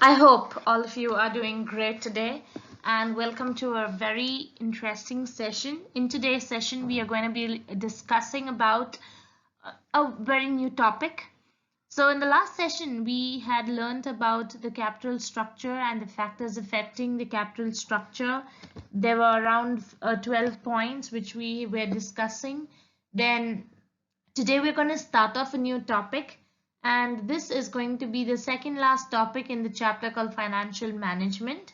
I hope all of you are doing great today and welcome to a very interesting session. In today's session, we are going to be discussing about a very new topic. So in the last session, we had learned about the capital structure and the factors affecting the capital structure. There were around 12 points which we were discussing. Then today we're going to start off a new topic, and this is going to be the second last topic in the chapter called financial management.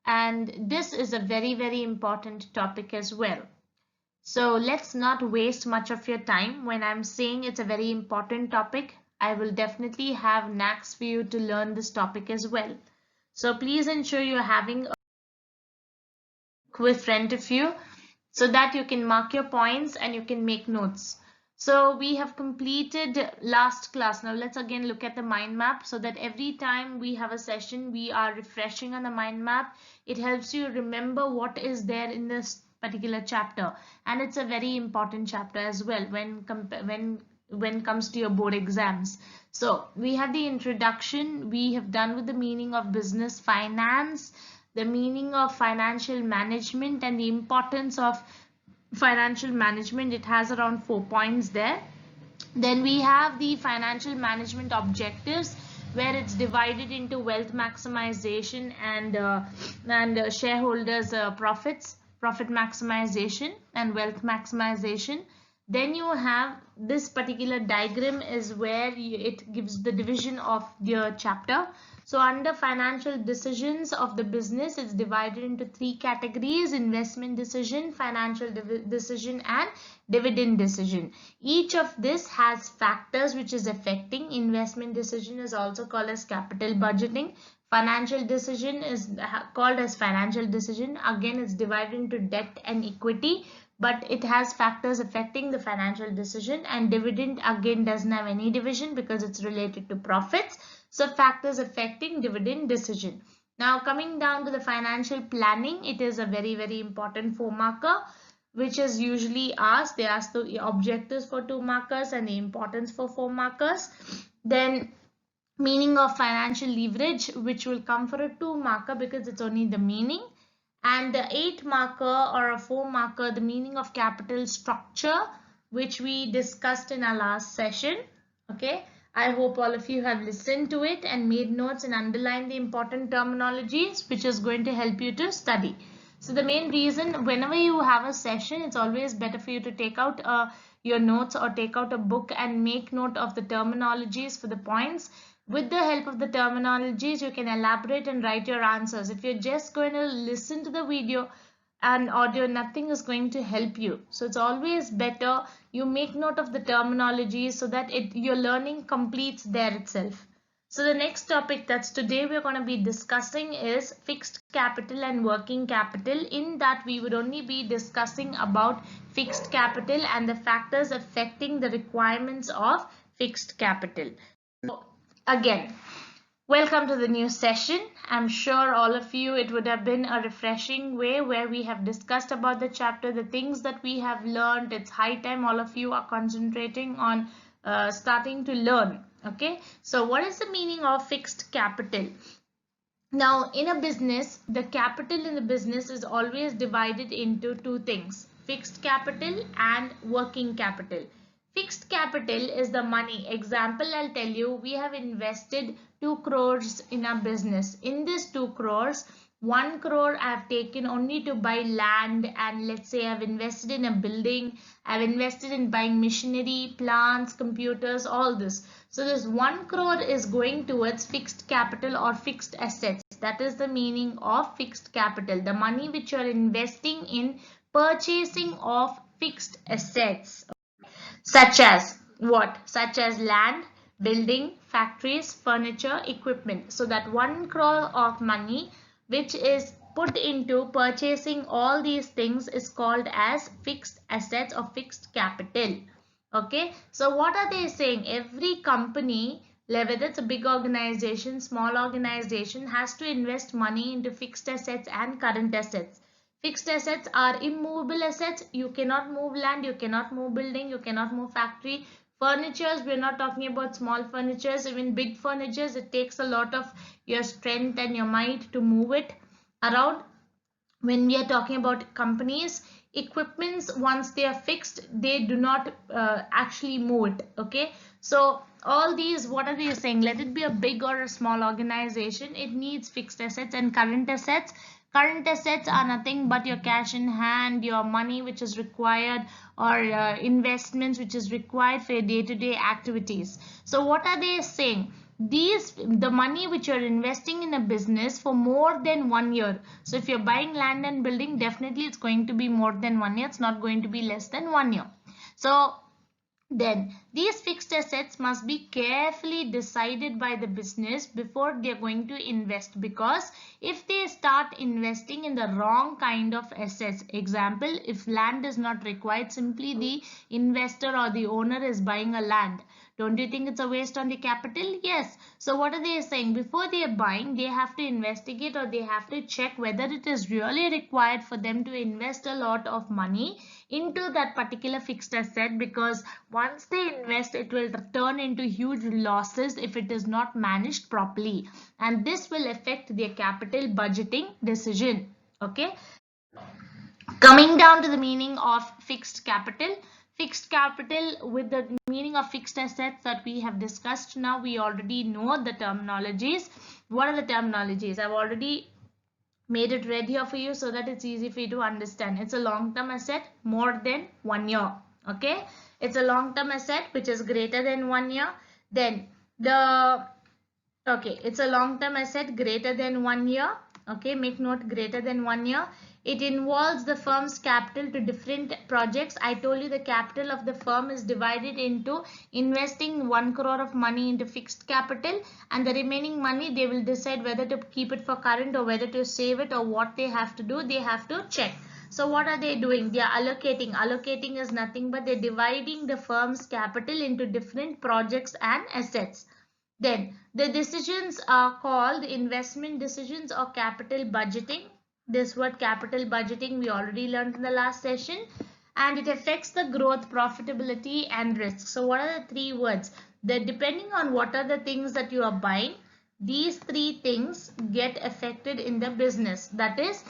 And this is a very important topic as well. So let's not waste much of your time. When I'm saying it's a very important topic, I will definitely have knacks for you to learn this topic as well. So please ensure you're having a book in front of you so that you can mark your points and you can make notes. So we have completed last class. Now let's again look at the mind map so that every time we have a session, we are refreshing on the mind map. It helps you remember what is there in this particular chapter, and it's a very important chapter as well when comes to your board exams. So we have the introduction, we have done with the meaning of business finance, the meaning of financial management, and the importance of financial management. It has around 4 points there. Then we have the financial management objectives, where it's divided into wealth maximization and shareholders profit maximization and wealth maximization. Then you have this particular diagram is where it gives the division of the chapter. So under financial decisions of the business, it's divided into 3 categories: investment decision, financial decision, and dividend decision. Each of this has factors which is affecting. Investment decision is also called as capital budgeting. Financial decision is called as financial decision. Again, it's divided into debt and equity, but it has factors affecting the financial decision. And dividend again doesn't have any division because it's related to profits. So factors affecting dividend decision. Now coming down to the financial planning, it is a very important 4 marker which is usually asked. They ask the objectives for 2 markers and the importance for 4 markers. Then meaning of financial leverage, which will come for a 2 marker because it's only the meaning. And the 8 marker or a 4 marker, the meaning of capital structure, which we discussed in our last session. Okay, I hope all of you have listened to it and made notes and underlined the important terminologies, which is going to help you to study. So the main reason, whenever you have a session, it's always better for you to take out your notes or take out a book and make note of the terminologies for the points. With the help of the terminologies, you can elaborate and write your answers. If you're just going to listen to the video and audio, nothing is going to help you. So it's always better you make note of the terminologies so that your learning completes there itself. So the next topic that's today we're going to be discussing is fixed capital and working capital. In that, we would only be discussing about fixed capital and the factors affecting the requirements of fixed capital. So again, welcome to the new session. I'm sure all of you, it would have been a refreshing way where we have discussed about the chapter, the things that we have learned. It's high time all of you are concentrating on starting to learn. Okay, so what is the meaning of fixed capital? Now, in a business, the capital in the business is always divided into 2 things: fixed capital and working capital. Fixed capital is the money. Example, I'll tell you, we have invested 2 crores in a business. In this 2 crores, 1 crore I have taken only to buy land, and let's say I've invested in a building, I've invested in buying machinery, plants, computers, all this. So this 1 crore is going towards fixed capital or fixed assets. That is the meaning of fixed capital, the money which you are investing in purchasing of fixed assets. Such as what? Such as land, building, factories, furniture, equipment. So that 1 crore of money which is put into purchasing all these things is called as fixed assets or fixed capital. Okay, so what are they saying? Every company, whether it's a big organization, small organization, has to invest money into fixed assets and current assets. Fixed assets are immovable assets. You cannot move land, you cannot move building, you cannot move factory. Furnitures, we're not talking about small furnitures, even big furnitures, it takes a lot of your strength and your might to move it around. When we are talking about companies, equipments, once they are fixed, they do not actually move it. Okay, so all these, what are they saying? Let it be a big or a small organization, it needs fixed assets and current assets. Current assets are nothing but your cash in hand, your money which is required, or investments which is required for your day-to-day activities. So what are they saying? These, the money which you're investing in a business for more than 1 year. So if you're buying land and building, definitely it's going to be more than 1 year. It's not going to be less than 1 year. So then these fixed assets must be carefully decided by the business before they are going to invest, because if they start investing in the wrong kind of assets, example, if land is not required, simply the investor or the owner is buying a land, don't you think it's a waste on the capital? Yes. So what are they saying? Before they are buying, they have to investigate, or they have to check whether it is really required for them to invest a lot of money into that particular fixed asset, because once they invest, it will turn into huge losses if it is not managed properly, and this will affect their capital budgeting decision. Okay, coming down to the meaning of fixed capital. Fixed capital, with the meaning of fixed assets that we have discussed, now we already know the terminologies. What are the terminologies? I've already made it red here for you so that it's easy for you to understand. It's a long-term asset more than 1 year. Okay, it's a long-term asset which is greater than 1 year. Then the, okay, it's a long-term asset greater than 1 year. Okay, make note, greater than 1 year. It involves the firm's capital to different projects. I told you the capital of the firm is divided into investing 1 crore of money into fixed capital, and the remaining money they will decide whether to keep it for current or whether to save it, or what they have to do. They have to check. So what are they doing? They are allocating. Allocating is nothing but they're dividing the firm's capital into different projects and assets. Then the decisions are called investment decisions or capital budgeting. This word capital budgeting we already learned in the last session, and it affects the growth, profitability and risk. So what are the three words? That depending on what are the things that you are buying, these three things get affected in the business. That is,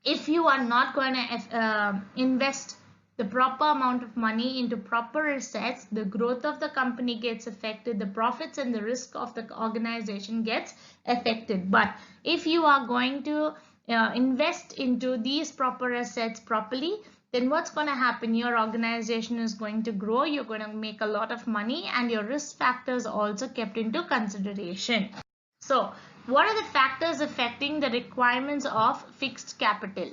if you are not going to invest the proper amount of money into proper assets, the growth of the company gets affected, the profits and the risk of the organization gets affected. But if you are going to invest into these proper assets properly, then what's going to happen? Your organization is going to grow, you're going to make a lot of money, and your risk factors also kept into consideration. So what are the factors affecting the requirements of fixed capital?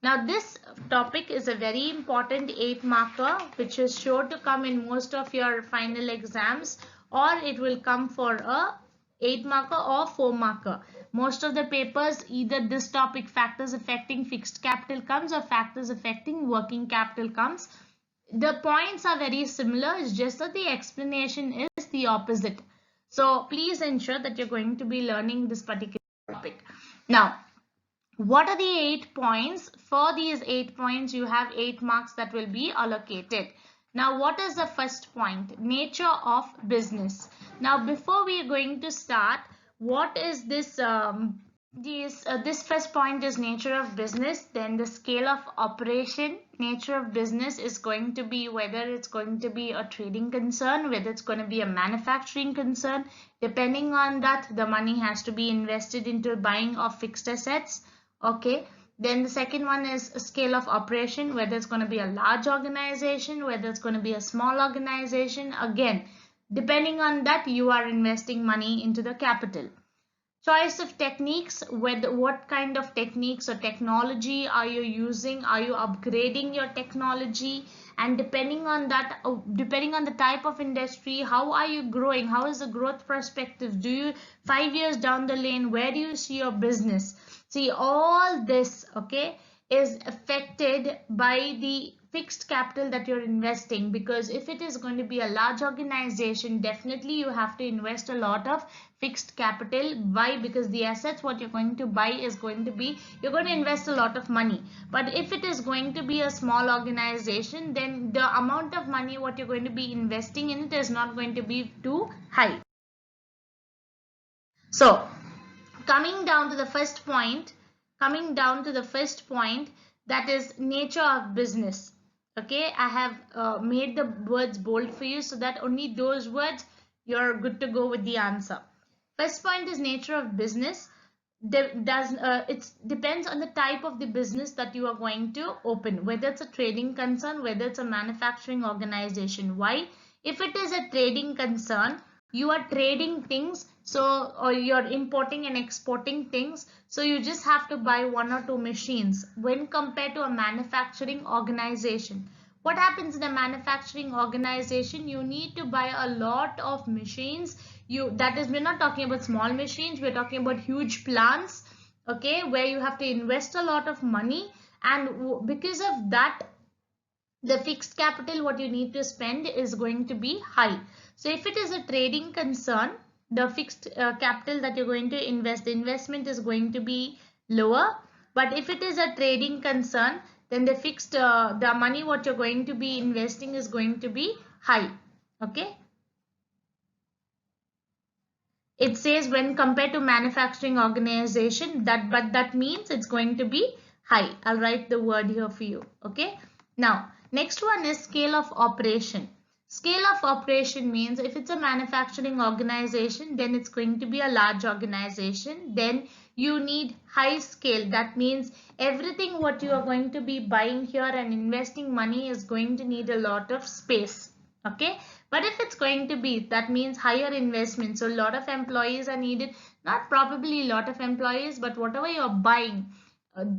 Now this topic is a very important 8 marker which is sure to come in most of your final exams, or it will come for a 8 marker or 4 marker. Most of the papers, either this topic, factors affecting fixed capital, comes, or factors affecting working capital comes. The points are very similar, it's just that the explanation is the opposite. So please ensure that you're going to be learning this particular topic. Now, what are the 8 points? For these 8 points, you have 8 marks that will be allocated. Now, what is the first point? Nature of business. Now, before we are going to start, what is this? This first point is nature of business. Then the scale of operation. Nature of business is going to be whether it's going to be a trading concern, whether it's going to be a manufacturing concern. Depending on that, the money has to be invested into buying of fixed assets. Okay. Then the second one is a scale of operation, whether it's going to be a large organization, whether it's going to be a small organization. Again, depending on that, you are investing money into the capital. Choice of techniques, what kind of techniques or technology are you using? Are you upgrading your technology? And depending on that, depending on the type of industry, how are you growing? How is the growth perspective? Do you 5 years down the lane, where do you see your business? See, all this, okay, is affected by the fixed capital that you're investing, because if it is going to be a large organization, definitely you have to invest a lot of fixed capital. Why? Because the assets what you're going to buy is going to be, you're going to invest a lot of money. But if it is going to be a small organization, then the amount of money what you're going to be investing in it is not going to be too high. So coming down to the first point, that is nature of business. Okay, I have made the words bold for you so that only those words you're good to go with the answer. First point is nature of business. It depends on the type of the business that you are going to open, whether it's a trading concern, whether it's a manufacturing organization. Why? If it is a trading concern, you are trading things, so, or you're importing and exporting things, so you just have to buy one or two machines. When compared to a manufacturing organization, what happens in a manufacturing organization? You need to buy a lot of machines. That is, we're not talking about small machines, we're talking about huge plants, okay, where you have to invest a lot of money. And because of that, the fixed capital what you need to spend is going to be high. So if it is a trading concern, the fixed capital that you're going to invest, the investment is going to be lower. But if it is a trading concern, then the fixed the money what you're going to be investing is going to be high. Okay, it says when compared to manufacturing organization, but that means it's going to be high. I'll write the word here for you. Okay, now next one is scale of operation. Scale of operation means if it's a manufacturing organization, then it's going to be a large organization. Then you need high scale. That means everything what you are going to be buying here and investing money is going to need a lot of space. Okay, but if it's going to be, that means higher investment, so a lot of employees are needed. Not probably a lot of employees, but whatever you're buying,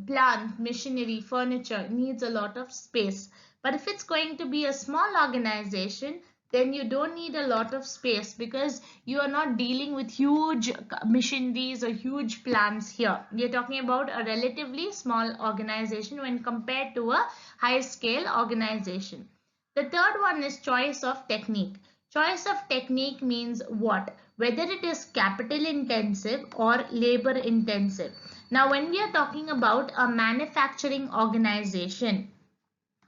plant, machinery, furniture, needs a lot of space. But if it's going to be a small organization, then you don't need a lot of space, because you are not dealing with huge machineries or huge plants here. We are talking about a relatively small organization when compared to a high scale organization. The third one is choice of technique. Choice of technique means what? Whether it is capital intensive or labor intensive. Now, when we are talking about a manufacturing organization,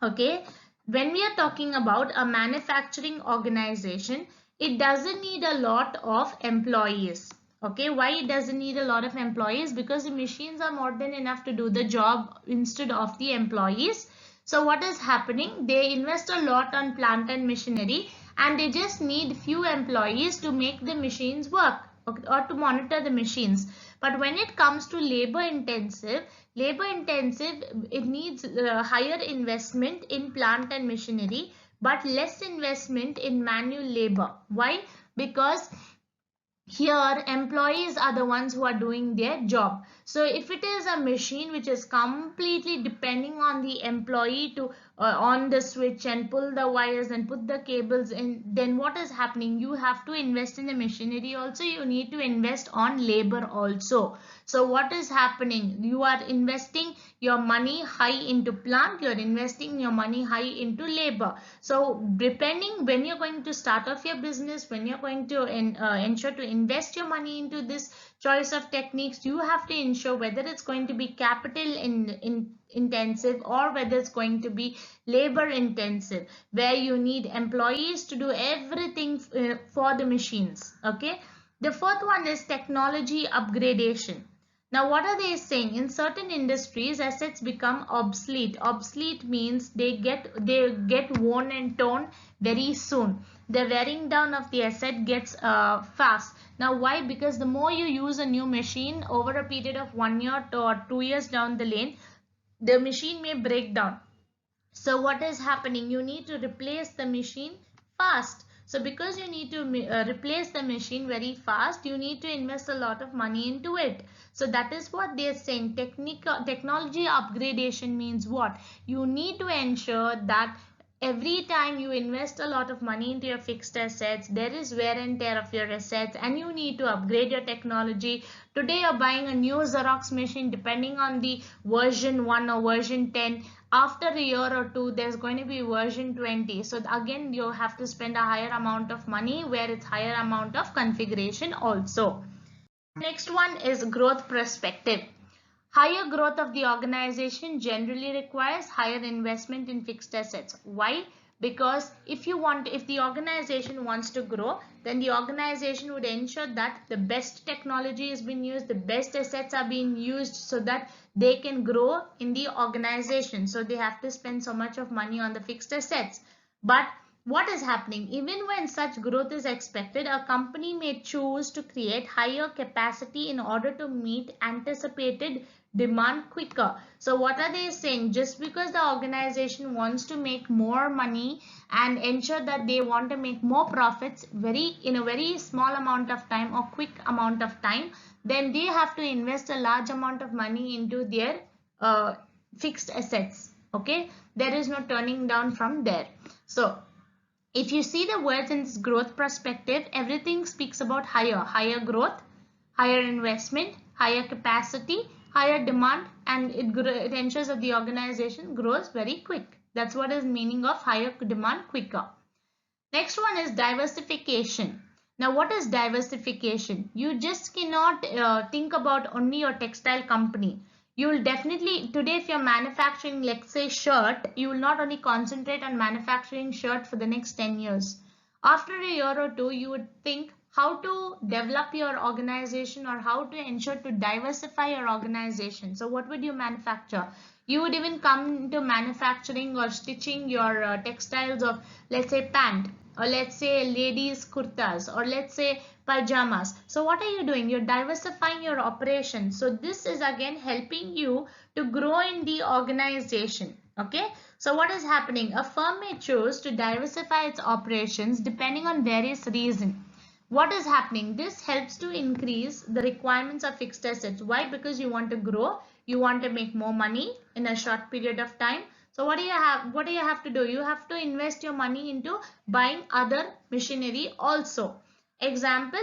okay, when we are talking about a manufacturing organization, it doesn't need a lot of employees. Okay, why it doesn't need a lot of employees? Because the machines are more than enough to do the job instead of the employees. So what is happening? They invest a lot on plant and machinery, and they just need few employees to make the machines work, or to monitor the machines. But when it comes to labor intensive, it needs higher investment in plant and machinery, but less investment in manual labor. Why? Because here employees are the ones who are doing their job. So if it is a machine which is completely depending on the employee to on the switch and pull the wires and put the cables in, then what is happening? You have to invest in the machinery also, you need to invest on labor also. So what is happening? You are investing your money high into plant, you're investing your money high into labor. So depending when you're going to start off your business, when you're going to ensure to invest your money into this choice of techniques, you have to ensure whether it's going to be capital intensive or whether it's going to be labor intensive, where you need employees to do everything for the machines. Okay, the fourth one is technology upgradation. Now, what are they saying? In certain industries, assets become obsolete. Obsolete means they get worn and torn very soon. The wearing down of the asset gets fast. Now, why? Because the more you use a new machine over a period of 1 year or 2 years down the lane, the machine may break down. So what is happening? You need to replace the machine fast. So because you need to replace the machine very fast, you need to invest a lot of money into it. So that is what they are saying. Technology upgradation means what? You need to ensure that every time you invest a lot of money into your fixed assets, there is wear and tear of your assets and you need to upgrade your technology. Today you're buying a new Xerox machine, depending on the version 1 or version 10. After a year or two, there's going to be version 20. So again, you have to spend a higher amount of money where it's higher amount of configuration also. Next one is growth perspective. Higher growth of the organization generally requires higher investment in fixed assets. Why? Because if the organization wants to grow, then the organization would ensure that the best technology is being used, the best assets are being used so that they can grow in the organization. So they have to spend so much of money on the fixed assets. But what is happening? Even when such growth is expected, a company may choose to create higher capacity in order to meet anticipated demand quicker. So what are they saying? Just because the organization wants to make more money and ensure that they want to make more profits in a very small amount of time or quick amount of time, then they have to invest a large amount of money into their fixed assets. Okay, there is no turning down from there. So if you see the words in this growth perspective, everything speaks about higher growth, higher investment, higher capacity, higher demand, and it ensures that the organization grows very quick. That's what is meaning of higher demand quicker. Next one is diversification. Now, what is diversification? You just cannot think about only your textile company. You will definitely, today if you're manufacturing, let's say shirt, you will not only concentrate on manufacturing shirt for the next 10 years. After a year or two, you would think how to develop your organization or how to ensure to diversify your organization. So what would you manufacture? You would even come into manufacturing or stitching your textiles of, let's say, pant, or let's say ladies kurtas, or let's say pajamas. So what are you doing? You're diversifying your operation. So this is again helping you to grow in the organization. Okay, so what is happening? A firm may choose to diversify its operations depending on various reasons. What is happening? This helps to increase the requirements of fixed assets. Why? Because you want to grow, you want to make more money in a short period of time. So what do you have to do? You have to invest your money into buying other machinery also. Example,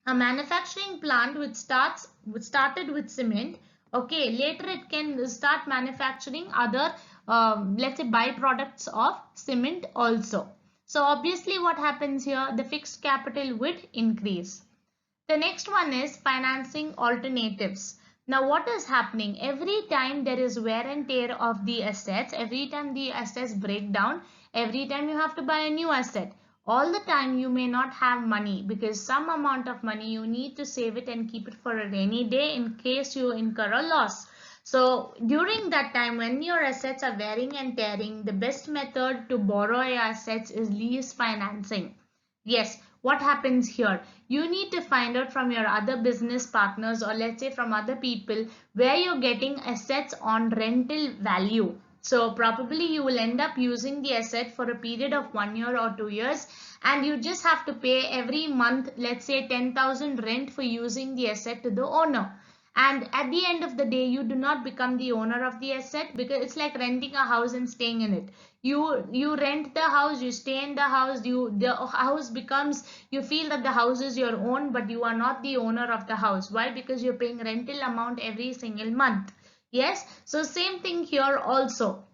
a manufacturing plant which started with cement, okay, later it can start manufacturing other let's say byproducts of cement also. So obviously what happens here, the fixed capital would increase. The next one is financing alternatives. Now what is happening? Every time there is wear and tear of the assets, every time the assets break down, every time you have to buy a new asset. All the time you may not have money, because some amount of money you need to save it and keep it for a rainy day in case you incur a loss. So during that time when your assets are wearing and tearing, the best method to borrow your assets is lease financing. Yes, what happens here? You need to find out from your other business partners, or let's say from other people, where you're getting assets on rental value. So probably you will end up using the asset for a period of 1 year or 2 years, and you just have to pay every month, let's say 10,000 rent for using the asset to the owner. And at the end of the day, you do not become the owner of the asset, because it's like renting a house and staying in it. You rent the house, you stay in the house, the house becomes, you feel that the house is your own, but you are not the owner of the house. Why? Because you're paying rental amount every single month. Yes, so same thing here also.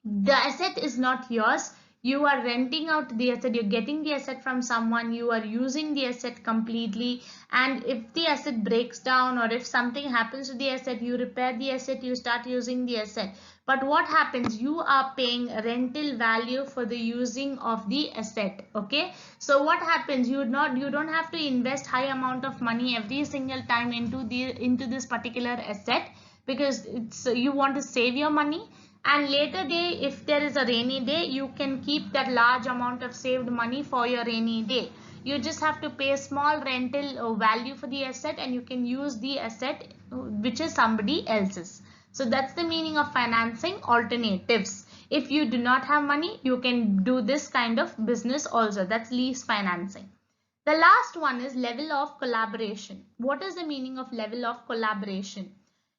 The asset is not yours. You are renting out the asset, you're getting the asset from someone, you are using the asset completely, and if the asset breaks down or if something happens to the asset, you repair the asset, you start using the asset. But what happens? You are paying rental value for the using of the asset. Okay, so what happens? You don't have to invest high amount of money every single time into this particular asset, because it's you want to save your money. And later day, if there is a rainy day, you can keep that large amount of saved money for your rainy day. You just have to pay a small rental value for the asset, and you can use the asset which is somebody else's. So that's the meaning of financing alternatives. If you do not have money, you can do this kind of business also. That's lease financing. The last one is level of collaboration. What is the meaning of level of collaboration?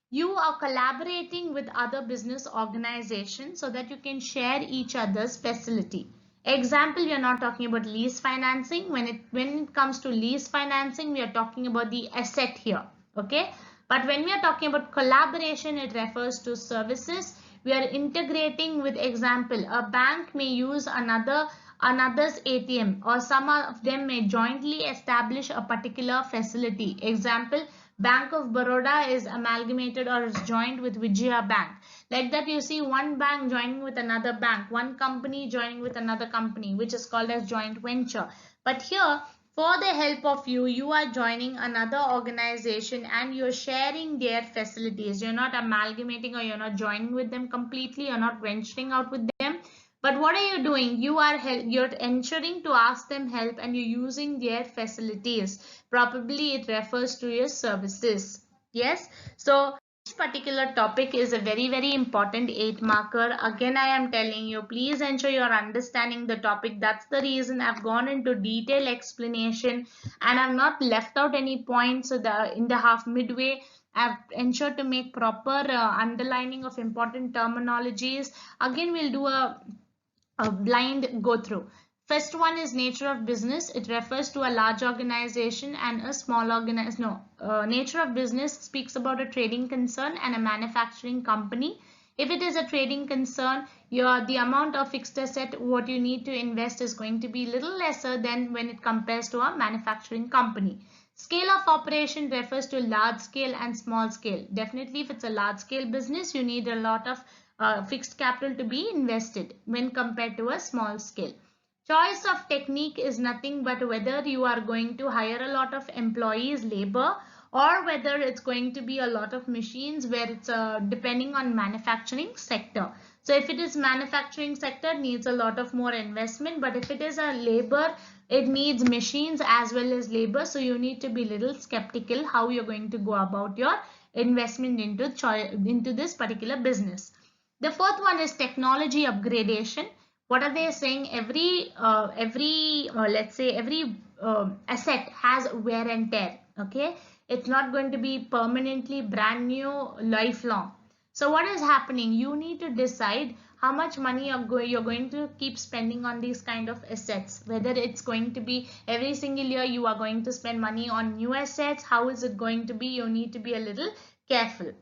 You are collaborating with other business organizations so that you can share each other's facility. Example, we are not talking about lease financing. When it comes to lease financing, we are talking about the asset here. Okay. But when we are talking about collaboration, it refers to services. We are integrating with, example, a bank may use another's ATM, or some of them may jointly establish a particular facility. Example, Bank of Baroda is amalgamated or is joined with Vijaya Bank. Like that, you see one bank joining with another bank, one company joining with another company, which is called as joint venture. But here, for the help of you, you are joining another organization and you're sharing their facilities. You're not amalgamating, or you're not joining with them completely. You're not venturing out with them. But what are you doing? You're ensuring to ask them help, and you're using their facilities. Probably it refers to your services. Yes. So this particular topic is a very important 8 marker. Again, I am telling you, please ensure you're understanding the topic. That's the reason I've gone into detailed explanation, and I've not left out any points in the half midway. I've ensured to make proper underlining of important terminologies. Again, we'll do a blind go through. First one is nature of business. It refers to a large organization and a small organization. No, nature of business speaks about a trading concern and a manufacturing company. If it is a trading concern, the amount of fixed asset what you need to invest is going to be little lesser than when it compares to a manufacturing company. Scale of operation refers to large scale and small scale. Definitely, if it's a large scale business, you need a lot of fixed capital to be invested when compared to a small scale. Choice of technique is nothing but whether you are going to hire a lot of employees, labor, or whether it's going to be a lot of machines, where it's depending on manufacturing sector. So if it is manufacturing sector, it needs a lot of more investment, but if it is a labor, it needs machines as well as labor. So you need to be little skeptical how you're going to go about your investment into this particular business. The fourth one is technology upgradation. What are they saying? Let's say every asset has wear and tear. Okay, it's not going to be permanently brand new lifelong. So what is happening? You need to decide how much money you're going to keep spending on these kind of assets. Whether it's going to be every single year you are going to spend money on new assets. How is it going to be? You need to be a little careful.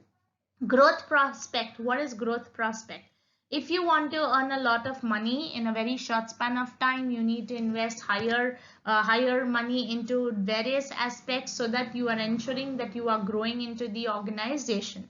Growth prospect. What is growth prospect? If you want to earn a lot of money in a very short span of time, you need to invest higher money into various aspects so that you are ensuring that you are growing into the organization.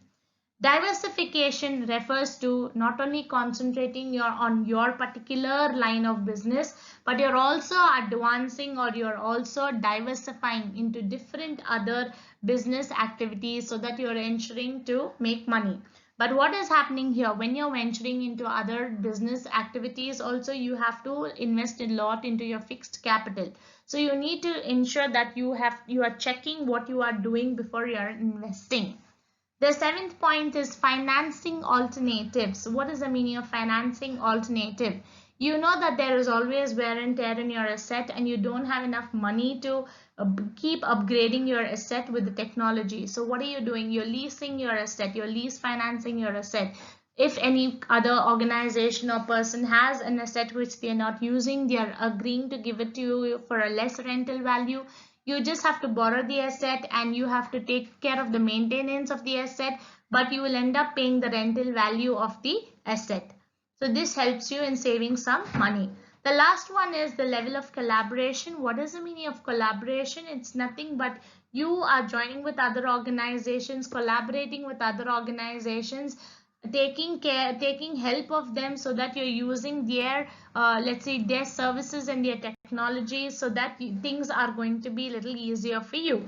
Diversification refers to not only concentrating on your particular line of business, but you're also advancing, or you're also diversifying into different other business activities so that you're ensuring to make money. But what is happening here, when you're venturing into other business activities, also you have to invest a lot into your fixed capital. So you need to ensure that you are checking what you are doing before you are investing. The seventh point is financing alternatives. What is the meaning of financing alternative? You know that there is always wear and tear in your asset, and you don't have enough money to keep upgrading your asset with the technology. So what are you doing? You're leasing your asset, you're lease financing your asset. If any other organization or person has an asset which they are not using, they are agreeing to give it to you for a less rental value. You just have to borrow the asset and you have to take care of the maintenance of the asset, but you will end up paying the rental value of the asset. So this helps you in saving some money. The last one is the level of collaboration. What is the meaning of collaboration? It's nothing but you are joining with other organizations, collaborating with other organizations, taking help of them so that you're using their let's say their services and their technology so that things are going to be a little easier for you.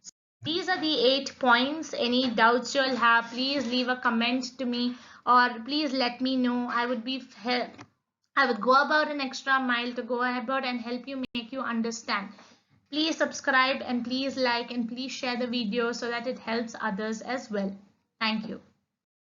So these are the 8 points. Any doubts you'll have, please leave a comment to me, or please let me know. I would go about an extra mile to go about and help you, make you understand. Please subscribe and please like and please share the video so that it helps others as well. Thank you.